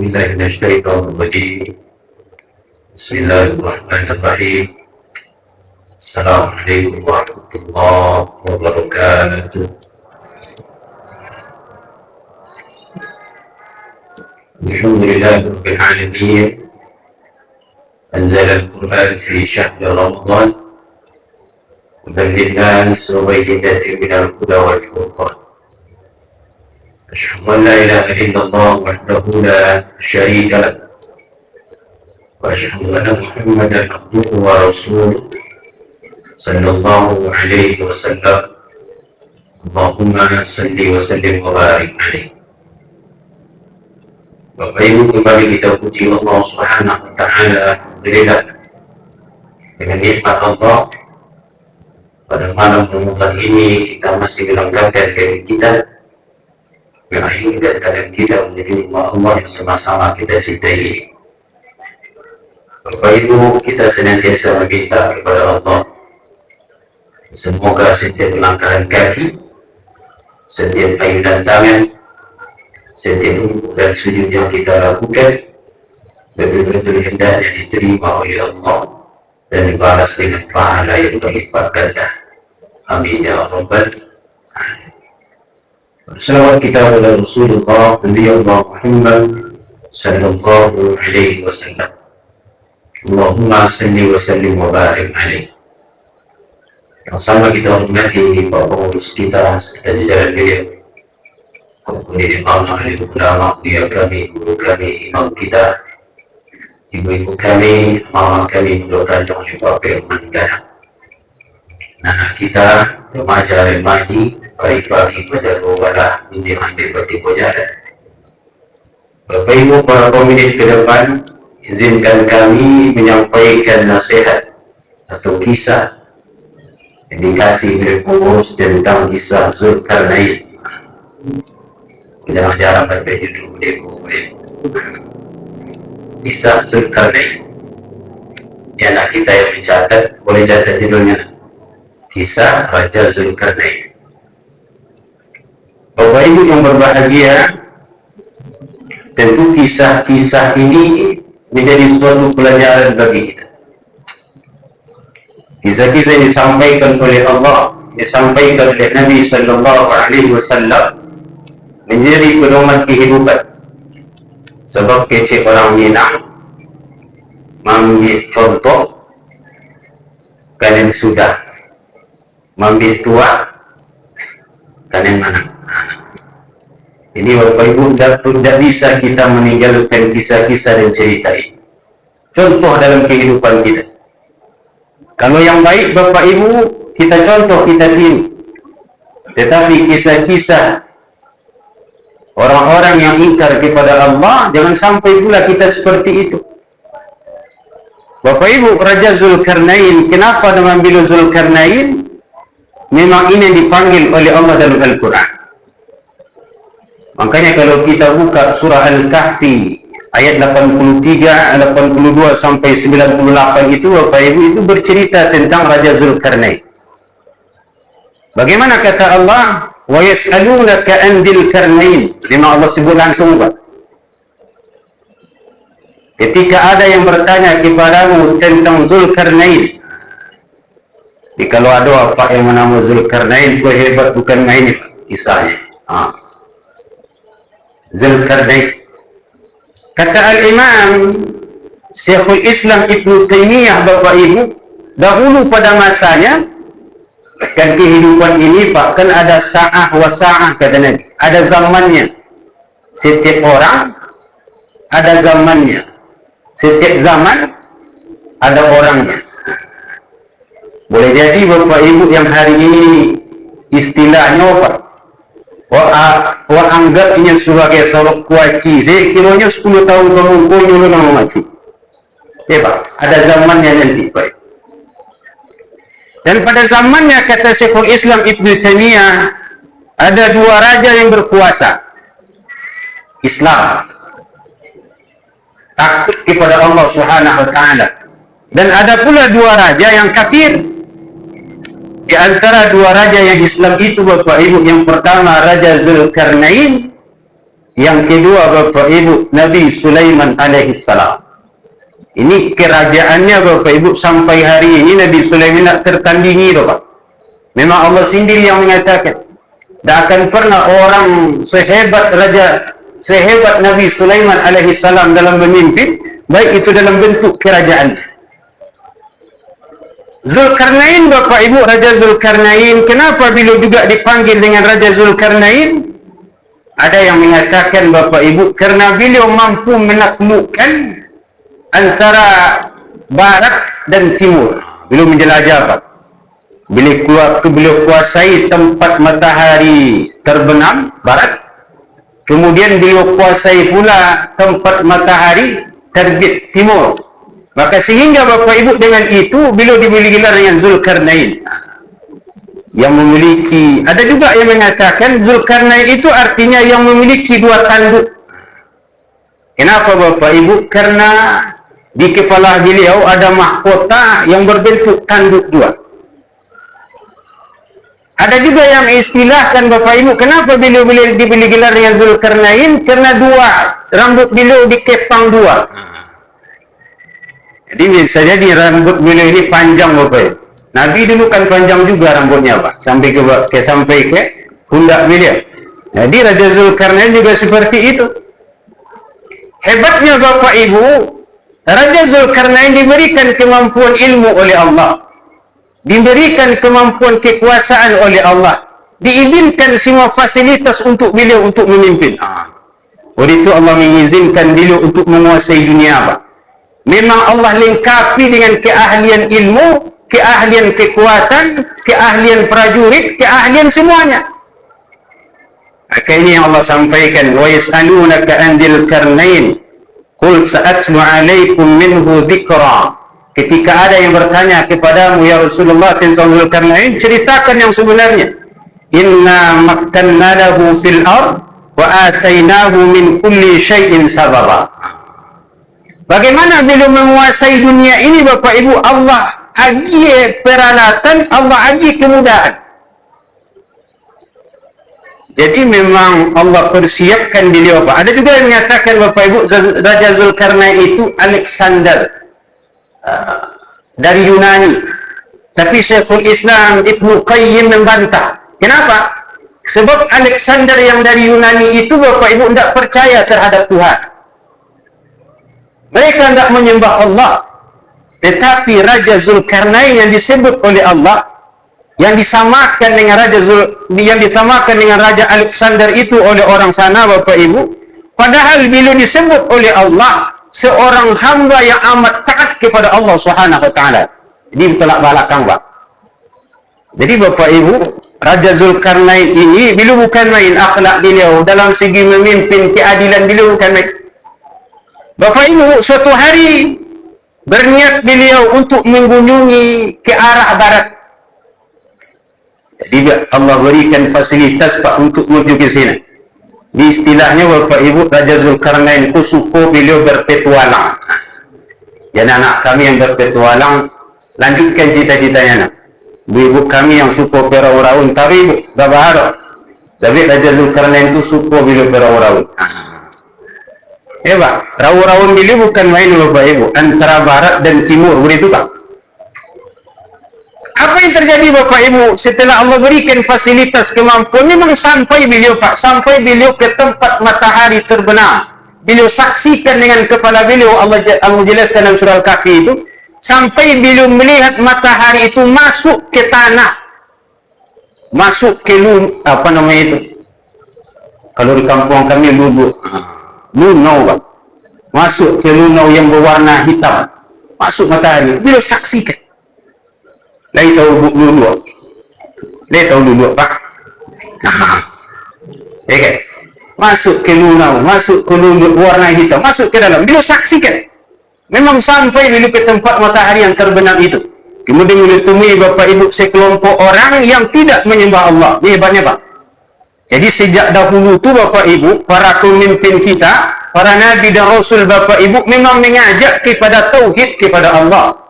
بالله من الشيطان الرجيم. بسم الله الرحمن الرحيم. السلام عليكم ورحمة الله وبركاته. الحمد لله رب العالمين. أنزل القرآن في شهر رمضان هدى للناس وبينات من الهدى والفرقان. أشهد أن لا إله إلا الله وحده لا شريك له، وأشهد أن محمدا عبده ورسوله صلى الله عليه وسلم. اللهم صل وسلم وبارك عليه. Bapak Ibu, kembali kita puji Allah Subhanahu wa Ta'ala. Alhamdulillah, dengan nikmat Allah pada malam Ramadan ini kita masih melengkapkan diri kita, mengakhirkan keadaan kita menjadi rumah Allah yang sama-sama kita cintai ini. Bapak Ibu, kita senantiasa meminta kepada Allah, semoga setiap langkahan kaki, setiap ayunan tangan, setiap rukuk dan sujud yang kita lakukan betul-betul hendaknya diterima oleh Allah dan dibalas dengan pahala yang berlipat ganda. Amin ya rabbal alamin. Salawat kita kepada Rasulullah beliau Muhammad sallallahu alaihi wasallam. Allahumma salli wa sallim wa barik alaihi. Yang sama kita hormati Bapak pengurus kita serta jajaran beliau, kemudian imam ahli ulama, beliau kami, guru kami, imam kita, ibu-ibu kami, mama kami, mendoakan oleh Bapak Manggana, anak kita, remaja-remaji, baik-baik pada robalah ini ambil bertipu jalan. Bapak Ibu, para pemilik ke depan, izinkan kami menyampaikan nasihat atau kisah yang dikasih oleh pengurus tentang kisah Zulkarnain. Jangan jarang baca judul boleh. Kisah Zulkarnain. Ya, anak kita yang mencatat boleh catat judulnya. Kisah Raja Zulkarnain. Bapak Ibu yang berbahagia, tentu kisah-kisah ini menjadi suatu pelajaran bagi kita. Kisah-kisah yang disampaikan oleh Allah, disampaikan oleh Nabi Sallallahu Alaihi Wasallam, menjadi pedoman kehidupan. Sebab kecil orang Minang mengambil contoh kan yang sudah, mengambil tua kan yang mana. Ini Bapak Ibu, tidak bisa kita meninggalkan kisah-kisah dan cerita ini. Contoh dalam kehidupan kita. Kalau yang baik Bapak Ibu kita contoh, kita tiru. Tetapi kisah-kisah orang-orang yang ingkar kepada Allah, jangan sampai pula kita seperti itu. Bapak Ibu, Raja Zulkarnain, kenapa nama beliau Zulkarnain? Memang ini yang dipanggil oleh Allah dalam Al-Quran. Makanya kalau kita buka surah Al-Kahfi ayat 83, 82 sampai 98 itu, Bapak Ibu, itu bercerita tentang Raja Zulkarnain. Bagaimana kata Allah? Wa yas'alunaka 'anil karnain. Memang Allah sebut langsung, Pak. Ketika ada yang bertanya kepadamu tentang Zulkarnain. Jadi kalau ada apa yang bernama Zulkarnain, kau hebat bukan main kisahnya. Zulkarnain. Kata Al-Imam Syekhul Islam Ibn Taymiyah, Bapak Ibu, dahulu pada masanya, kan kehidupan ini Pak, kan ada sa'ah wa sa'ah, kata Nabi. Ada zamannya. Setiap orang ada zamannya. Setiap zaman ada orangnya. Boleh jadi Bapak Ibu yang hari ini istilahnya apa? Wah anggapnya sebagai sorok kuaci. Saya kiranya 10 tahun kemudian nyuruh nama maci. Ya Pak, ada zamannya nanti Pak. Dan pada zamannya, kata Syekhul Islam Ibn Taymiyah, ada dua raja yang berkuasa. Islam takut kepada Allah Subhanahu wa Ta'ala. Dan ada pula dua raja yang kafir. Di antara dua raja yang Islam itu, Bapak Ibu, yang pertama Raja Zulkarnain, Yang kedua, Bapak Ibu, Nabi Sulaiman alaihissalam. Ini kerajaannya, Bapak Ibu, sampai hari ini Nabi Sulaiman tak tertandingi, Bapak. Memang Allah sendiri yang mengatakan, tak akan pernah orang sehebat Nabi Sulaiman alaihissalam dalam memimpin, baik itu dalam bentuk kerajaan. Zulkarnain, Bapak Ibu, Raja Zulkarnain, kenapa beliau juga dipanggil dengan Raja Zulkarnain? Ada yang mengatakan, Bapak Ibu, karena beliau mampu menaklukkan antara barat dan timur. Beliau menjelajah, Pak. Beliau kuasai tempat matahari terbenam, barat. Kemudian beliau kuasai pula tempat matahari terbit, timur. Maka sehingga Bapak Ibu dengan itu beliau diberi gelar dengan Zulkarnain. Yang memiliki, ada juga yang mengatakan Zulkarnain itu artinya yang memiliki dua tanduk. Kenapa Bapak Ibu? Karena di kepala beliau ada mahkota yang berbentuk tanduk dua. Ada juga yang istilahkan Bapak Ibu, kenapa beliau diberi gelar dengan Zulkarnain? Karena dua rambut beliau dikepang dua. Jadi bisa jadi rambut beliau ini panjang, Bapak Ibu. Nabi dulu kan panjang juga rambutnya, Pak, sampai ke pundak beliau. Jadi Raja Zulkarnain juga seperti itu. Hebatnya Bapak Ibu, Raja Zulkarnain diberikan kemampuan ilmu oleh Allah, diberikan kemampuan kekuasaan oleh Allah, diizinkan semua fasilitas untuk beliau untuk memimpin. Oleh itu Allah mengizinkan beliau untuk menguasai dunia, Pak. Memang Allah lengkapi dengan keahlian ilmu, keahlian kekuatan, keahlian prajurit, keahlian semuanya. Maka ini yang Allah sampaikan, wa yas'alunaka 'anil karnain qul sa'atlu 'alaikum minhu dzikra. Ketika ada yang bertanya kepadamu, ya Rasulullah, tentang Zulkarnain, ceritakan yang sebenarnya. Inna makkanna lahu fil ard wa atainahu min kulli syai'in sababa. Bagaimana beliau menguasai dunia ini, Bapak Ibu? Allah agi peralatan, Allah agi kemudahan. Jadi memang Allah persiapkan beliau, Pak. Ada juga yang mengatakan, Bapak Ibu, Raja Zulkarnain itu Alexander dari Yunani. Tapi Syekhul Islam Ibnu Qayyim membantah. Kenapa? Sebab Alexander yang dari Yunani itu, Bapak Ibu, tidak percaya terhadap Tuhan. Mereka tidak menyembah Allah. Tetapi Raja Zulkarnain yang disebut oleh Allah, yang disamakan dengan Raja Alexander itu oleh orang sana, Bapak Ibu, padahal beliau disebut oleh Allah seorang hamba yang amat taat kepada Allah Subhanahu wa taala. Jadi bertolak belakang, Pak. Jadi Bapak Ibu, Raja Zulkarnain ini beliau bukan main akhlak beliau dalam segi memimpin, keadilan beliau bukan main. Bapak Ibu, suatu hari berniat beliau untuk mengunjungi ke arah barat. Jadi Allah berikan fasilitas, Pak, untuk menuju ke sini. Di istilahnya, Bapak Ibu, Raja Zulkarnain itu suku beliau berpetualang. Dan anak kami yang berpetualang, lanjutkan cita-citanya, nak. Ibu kami yang suku perahu-raun, tapi Ibu, gak bahara. Tapi Raja Zulkarnain itu suku beliau perahu-raun. Pak, raun-raun beliau bukan main, Bapak Ibu, antara barat dan timur, begitu, Pak. Apa yang terjadi, Bapak Ibu, setelah Allah berikan fasilitas kemampuan, memang sampai beliau, Pak, sampai beliau ke tempat matahari terbenam. Beliau saksikan dengan kepala beliau, Allah jelaskan dalam surah Al-Kahfi itu, sampai beliau melihat matahari itu masuk ke tanah, masuk ke apa namanya itu? Kalau di kampung kami lunau, Pak. Masuk ke lunau yang berwarna hitam, masuk matahari, beliau saksikan. Lai tahu dulu, Pak. Okay. Masuk ke lunau warna hitam, masuk ke dalam, beliau saksikan. Memang sampai beliau ke tempat matahari yang terbenam itu. Kemudian beliau temui, Bapak Ibu, sekelompok orang yang tidak menyembah Allah. Ini hebatnya, Pak. Jadi sejak dahulu tu, Bapak Ibu, para pemimpin kita, para nabi dan rasul, Bapak Ibu, memang mengajak kepada tauhid kepada Allah.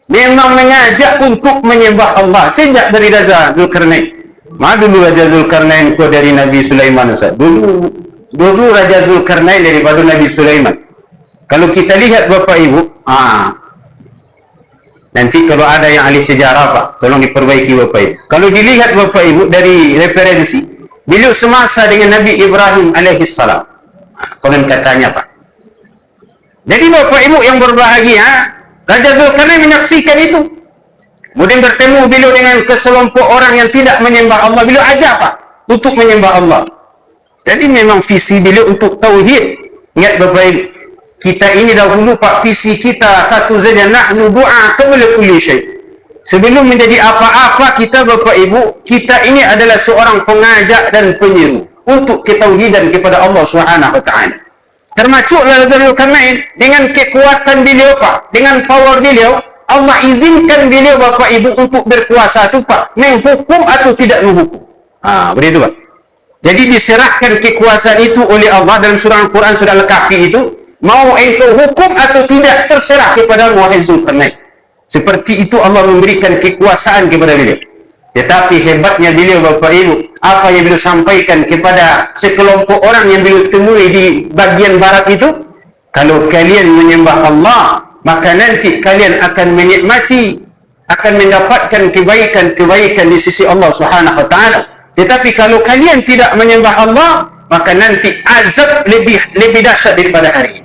Memang mengajak untuk menyembah Allah sejak dari Raja Zulkarnain. Dulu Raja Zulkarnain itu dari Nabi Sulaiman, Ustaz. Dulu dulu Raja Zulkarnain daripada Nabi Sulaiman. Kalau kita lihat Bapak Ibu, nanti kalau ada yang ahli sejarah Pak, tolong diperbaiki Bapak Ibu. Kalau dilihat Bapak Ibu dari referensi, beliau semasa dengan Nabi Ibrahim alaihissalam. Konon katanya Pak. Jadi Bapak Ibu yang berbahagia, Raja Zulkarnain menyaksikan itu. Kemudian bertemu beliau dengan keselompok orang yang tidak menyembah Allah. Beliau ajak Pak untuk menyembah Allah. Jadi memang visi beliau untuk tauhid. Ingat Bapak Ibu, kita ini dahulu Pak, visi kita satu saja, nahnu du'a qabla kulli syai'. Sebelum menjadi apa-apa kita Bapak Ibu, kita ini adalah seorang pengajak dan penyeru untuk ketauhidan kepada Allah Subhanahu wa taala. Termasuk Raja Zulkarnain dengan kekuatan beliau Pak, dengan power beliau, Allah izinkan beliau Bapak Ibu untuk berkuasa itu Pak, menghukum atau tidak menghukum. Begitu Pak. Jadi diserahkan kekuasaan itu oleh Allah dalam surah Al-Quran, surah Al-Kahfi itu, mau engkau hukum atau tidak, terserah kepada wahai Zulkarnain. Seperti itu Allah memberikan kekuasaan kepada beliau. Tetapi hebatnya beliau Bapak Ibu, apa yang beliau sampaikan kepada sekelompok orang yang beliau temui di bagian barat itu, kalau kalian menyembah Allah, maka nanti kalian akan menikmati, akan mendapatkan kebaikan-kebaikan di sisi Allah Subhanahu wa taala. Tetapi kalau kalian tidak menyembah Allah, maka nanti azab lebih dahsyat daripada hari ini.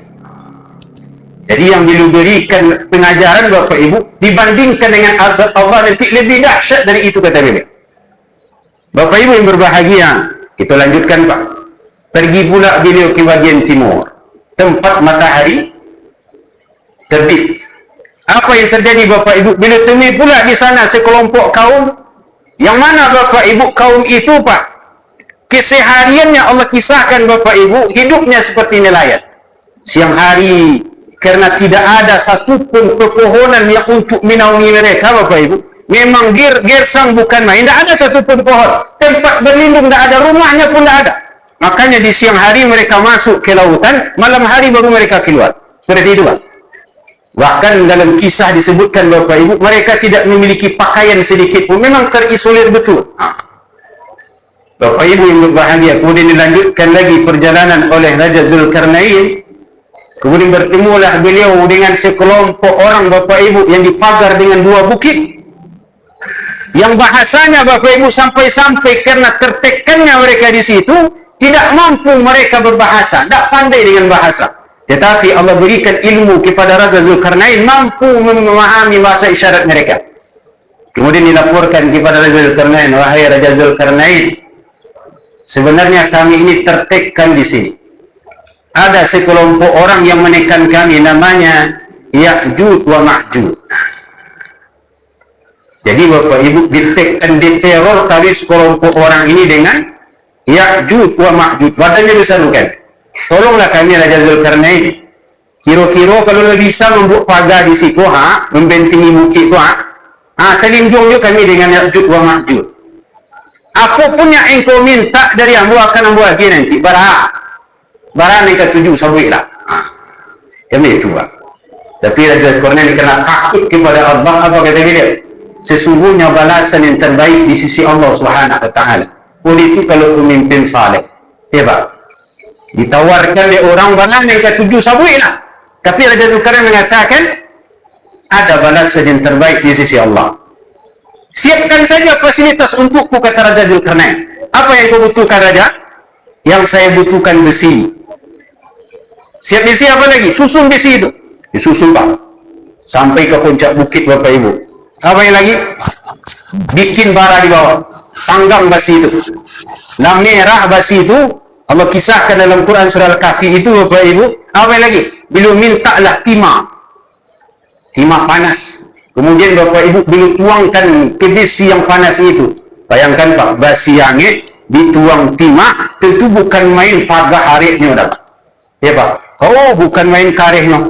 Jadi yang beliau berikan pengajaran Bapak Ibu, dibandingkan dengan azab Allah nanti lebih dahsyat dari itu, kata beliau. Bapak Ibu yang berbahagia, kita lanjutkan Pak. Pergi pula beliau ke bagian timur, tempat matahari terbit. Apa yang terjadi Bapak Ibu? Beliau temui pula di sana sekelompok kaum, yang mana Bapak Ibu kaum itu Pak, kesehariannya Allah kisahkan Bapak Ibu, hidupnya seperti nelayan. Siang hari, karena tidak ada satupun pepohonan yang untuk menaungi mereka Bapak Ibu, memang gersang bukan main, tidak ada satupun pohon, tempat berlindung tidak ada, rumahnya pun tidak ada. Makanya di siang hari mereka masuk ke lautan, malam hari baru mereka keluar. Seperti itu Pak. Bahkan dalam kisah disebutkan Bapak Ibu, mereka tidak memiliki pakaian sedikit pun, memang terisolir betul. Bapak Ibu yang berbahagia, kemudian dilanjutkan lagi perjalanan oleh Raja Zulkarnain. Kemudian bertemulah beliau dengan sekelompok orang Bapak Ibu yang dipagar dengan dua bukit, yang bahasanya Bapak Ibu sampai-sampai karena tertekannya mereka di situ, tidak mampu mereka berbahasa, tidak pandai dengan bahasa. Tetapi Allah berikan ilmu kepada Raja Zulkarnain, mampu memahami bahasa isyarat mereka. Kemudian dilaporkan kepada Raja Zulkarnain, wahai Raja Zulkarnain, sebenarnya kami ini tertekan di sini. Ada sekelompok orang yang menekan kami, namanya Ya'juj wa Ma'juj. Jadi Bapak Ibu ditekan, diteror kali sekelompok orang ini dengan Ya'juj wa Ma'juj. Badannya besar bukan? Tolonglah kami Raja Zulkarnain. Kira-kira kalau bisa membuat pagar di situ, membentengi bukit itu, terlindung juga kami dengan Ya'juj wa Ma'juj. Apapun yang engkau minta dari ambu akan ambu lagi nanti. Barang yang ketujuh sabui lah. Kami itu Pak. Tapi Raja Zulkarnain kena takut kepada Allah. Apa kata dia? Sesungguhnya balasan yang terbaik di sisi Allah Subhanahu wa taala. Oleh itu kalau pemimpin saleh, ya Pak, ditawarkan oleh orang barang yang ketujuh sabui lah. Tapi Raja Zulkarnain mengatakan ada balasan yang terbaik di sisi Allah. Siapkan saja fasilitas untukku, kata Raja Zulkarnain. Apa yang kau butuhkan Raja? Yang saya butuhkan besi. Siap besi apa lagi? Susun besi itu. Disusun Pak. Sampai ke puncak bukit Bapak Ibu. Apa yang lagi? Bikin bara di bawah. Panggang besi itu. Nah merah besi itu, Allah kisahkan dalam Quran surah Al-Kahfi itu Bapak Ibu. Apa yang lagi? Beliau mintalah timah. Timah panas. Kemudian Bapak Ibu beliau tuangkan ke besi yang panas itu. Bayangkan Pak, besi yangit dituang timah, tentu bukan main pagar hariknya Pak. Ya Pak. Oh, bukan main karehnya.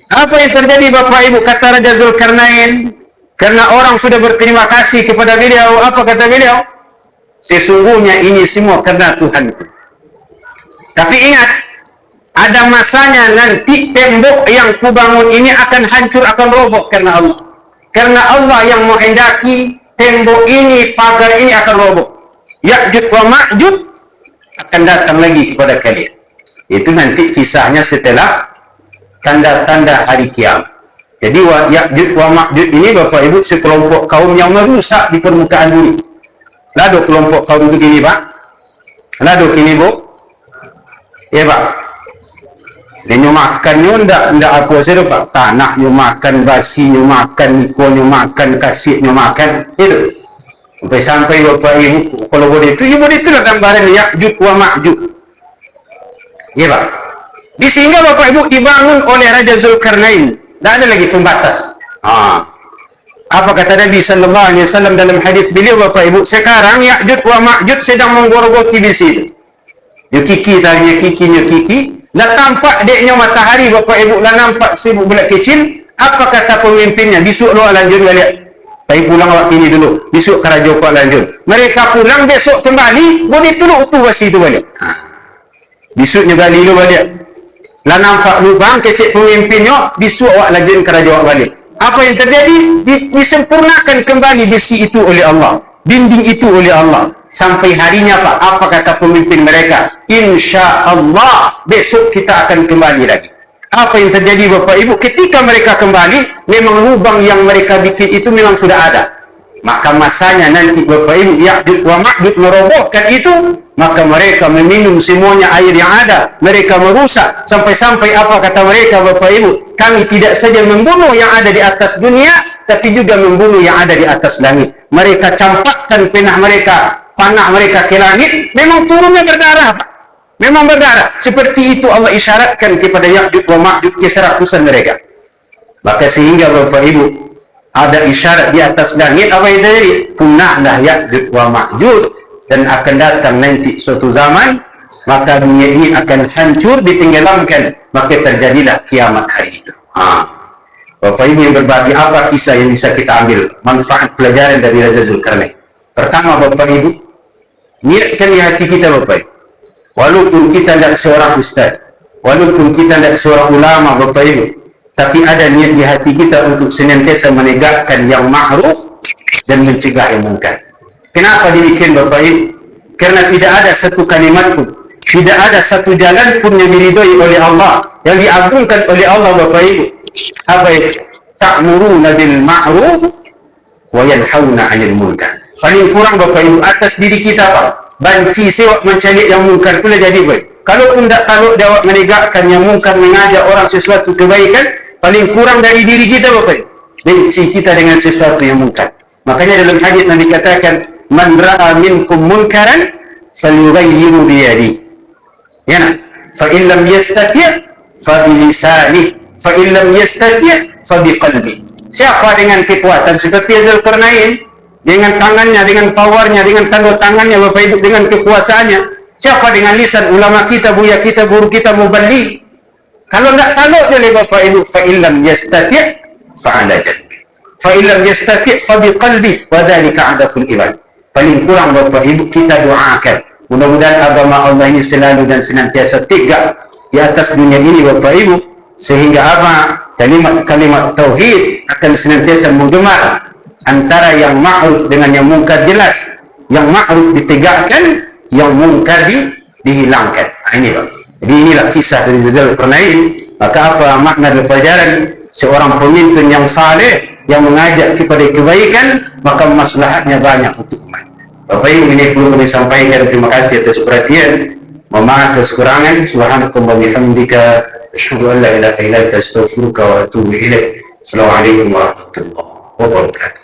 Apa yang terjadi Bapak Ibu? Kata Raja Zulkarnain, karena orang sudah berterima kasih kepada beliau. Apa kata beliau? Sesungguhnya ini semua karena Tuhanku. Tapi ingat, ada masanya nanti tembok yang kubangun ini akan hancur, akan roboh karena Allah. Karena Allah yang menghendaki tembok ini, pagar ini akan roboh. Ya'juj wa Ma'juj akan datang lagi kepada kalian. Itu nanti kisahnya setelah tanda-tanda hari kiamat. Jadi Ya'juj wa Ma'juj ini Bapak Ibu sekelompok kaum yang merusak di permukaan bumi. Lado kelompok kaum itu gini Pak. Lado kini Bu. Ya Pak. Dan nyo makan nyo ndak apa saja Pak. Tanah nyo makan, basi nyo makan, niko nyo makan, kasih nyo makan. Itu. Sampai Bapak Ibu kalau boleh itu lah gambaran Ya'juj wa Ma'juj. Ya Pak. Di sehingga Bapak Ibu dibangun oleh Raja Zulkarnain. Tidak ada lagi pembatas. Apa kata Nabi sallallahu alaihi wasallam dalam hadis beliau Bapak Ibu, sekarang Ya'juj wa Ma'juj sedang menggorogoti di situ. Kiki tanya kiki. Dah tampak deknya matahari Bapak Ibu, dah nampak sibuk bulat kecil. Apa kata pemimpinnya? Besok lu lanjut balik. Tapi pulang waktu ini dulu. Besok keraja kau lanjut. Mereka pulang besok kembali, boleh tolong utuh wasi itu balik. Besoknya gali lu balik. Lah nampak lubang kecil pemimpinnya, disuruh awak lanjut kerajaan awak balik. Apa yang terjadi? Disempurnakan kembali besi itu oleh Allah, dinding itu oleh Allah. Sampai harinya Pak, apa kata pemimpin mereka? Insya Allah besok kita akan kembali lagi. Apa yang terjadi Bapak Ibu? Ketika mereka kembali, memang lubang yang mereka bikin itu memang sudah ada. Maka masanya nanti Bapak Ibu Ya'juj wa Ma'juj merobohkan itu, maka mereka meminum semuanya air yang ada, mereka merusak sampai-sampai apa kata mereka Bapak Ibu, kami tidak saja membunuh yang ada di atas dunia, tapi juga membunuh yang ada di atas langit. Mereka campakkan panah mereka ke langit, memang turunnya berdarah Pak. Memang berdarah. Seperti itu Allah isyaratkan kepada Ya'juj wa Ma'juj keserakusan mereka. Maka sehingga Bapak Ibu ada isyarat di atas langit, apa yang terjadi? Punahlah Ya'juj wa Ma'juj, dan akan datang nanti suatu zaman, maka dunia ini akan hancur, ditenggelamkan, maka terjadilah kiamat hari itu. Bapak Ibu yang berbagi, apa kisah yang bisa kita ambil manfaat pelajaran dari Raja Zulkarnain? Pertama Bapak Ibu, niatkan di hati kita Bapak Ibu, walaupun kita tidak seorang ustaz, walaupun kita tidak seorang ulama Bapak Ibu, tapi ada niat di hati kita untuk senantiasa menegakkan yang ma'ruf dan mencegah yang munkar. Kenapa demikian Bapak Ibu? Karena tidak ada satu kalimat pun, tidak ada satu jalan pun yang diridhoi oleh Allah, yang diagungkan oleh Allah Bapak Ibu. Apa itu? Ta'muruna bil ma'ruf wa yanhauna 'anil munkar. Paling kurang Bapak Ibu atas diri kita Pak, banci sewak mencari yang munkar itulah jadi baik. Kalaupun tak kalau dia menegakkan yang munkar, mengajak orang sesuatu kebaikan, paling kurang dari diri kita Bapak Ibu, benci kita dengan sesuatu yang munkar. Makanya dalam hadis Nabi katakan, man ra'a minkum munkaran falyughayyiru bi yadihi. Ya nak? Fa in lam yastati' fa bi lisanihi, fa in lam yastati' fa bi qalbi. Siapa dengan kekuatan seperti Zulkarnain, dengan tangannya, dengan powernya, dengan tanda tangannya Bapak Ibu, dengan kekuasaannya. Siapa dengan lisan? Ulama kita, buya kita, guru kita, muballigh. Kalau tidak tahu oleh Bapak Ibu, fa in lam yastati' fa ala janbi, fa in lam yastati' fa bi qalbi, wa dzalika adaful iman. Paling kurang Bapak Ibu kita doakan, mudah-mudahan agama Allah ini selalu dan senantiasa tegak di atas dunia ini Bapak Ibu, sehingga apa? Kalimat tauhid akan senantiasa menggema antara yang ma'ruf dengan yang munkar jelas, yang ma'ruf ditegakkan, yang munkar dihilangkan. Ini Pak. Jadi inilah kisah dari Zulkarnain. Maka apa makna dari pelajaran? Seorang pemimpin yang saleh, yang mengajak kepada kebaikan, maka maslahatnya banyak untuk umat. Bapak Ibu, ini perlu kami sampaikan. Terima kasih atas perhatian. Mohon maaf atas kekurangan. Subhanakallah bihamdika, asyhadu an la ilaha illa anta, astaghfiruka wa atubu ilaik. Assalamualaikum warahmatullahi wabarakatuh.